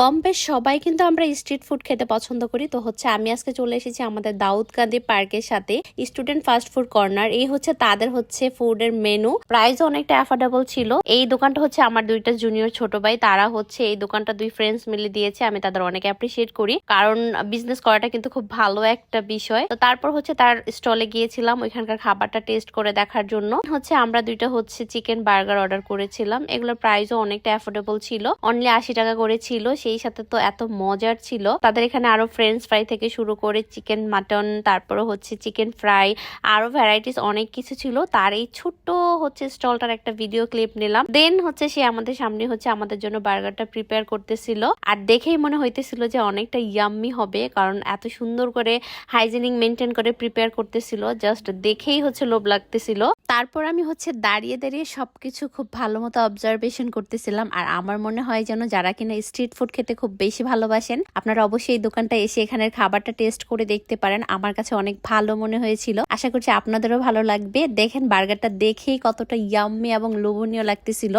কম বেশ সবাই কিন্তু আমরা স্ট্রিট ফুড খেতে পছন্দ করি। তো হচ্ছে আমি আজকে চলে এসেছি আমাদের দাউদকান্দি পার্কের সাথে স্টুডেন্ট ফাস্ট ফুড কর্নার। এই হচ্ছে তাদের হচ্ছে ফুডের মেনু, প্রাইস অনেকটা অ্যাফোর্ডেবল ছিল। এই দোকানটা হচ্ছে আমার দুইটা জুনিয়র ছোট ভাই, তারা হচ্ছে এই দোকানটা দুই ফ্রেন্ডস মিলে দিয়েছে। আমি তাদের অনেক অ্যাপ্রিসিয়েট করি, কারণ বিজনেস করাটা কিন্তু খুব ভালো একটা বিষয়। তো তারপর হচ্ছে তার স্টলে গিয়েছিলাম ওইখানকার খাবারটা টেস্ট করে দেখার জন্য। হচ্ছে আমরা দুইটা হচ্ছে চিকেন বার্গার অর্ডার করেছিলাম। এগুলোর প্রাইসও অনেকটা অ্যাফোর্ডেবল ছিল, অনলি 80 টাকা করে ছিল। সেই সাথে তো এত মজার ছিল। তাদের এখানে আরো ফ্রেঞ্চ ফ্রাই থেকে শুরু করে চিকেন মাটন, তারপরে হচ্ছে চিকেন ফ্রাই, আরো ভ্যারাইটিস অনেক কিছু ছিল। তার এই ছোট্ট হচ্ছে স্টলটার একটা ভিডিও ক্লিপ নিলাম। দেন হচ্ছে সে আমাদের সামনে হচ্ছে আমাদের জন্য বার্গারটা প্রিপেয়ার করতেছিল, আর দেখেই মনে হইতেছিল যে অনেকটা ইয়াম্মি হবে, কারণ এত সুন্দর করে হাইজিনিক মেনটেন করে প্রিপেয়ার করতেছিল। জাস্ট দেখেই হচ্ছে লোভ লাগতেছিল। তারপর আমি হচ্ছে দাঁড়িয়ে দাঁড়িয়ে সবকিছু খুব ভালো মতো অবজারভেশন করতেছিলাম। আর আমার মনে হয় যেন যারা কিনা স্ট্রিট ফুড খেতে খুব বেশি ভালোবাসেন, আপনারা অবশ্যই এই দোকানটা এসে এখানের খাবারটা টেস্ট করে দেখতে পারেন। আমার কাছে অনেক ভালো মনে হয়েছিল, আশা করছি আপনাদেরও ভালো লাগবে। দেখেন বার্গারটা দেখেই কতটা ইয়াম্মি এবং লোভনীয় লাগতেছিল।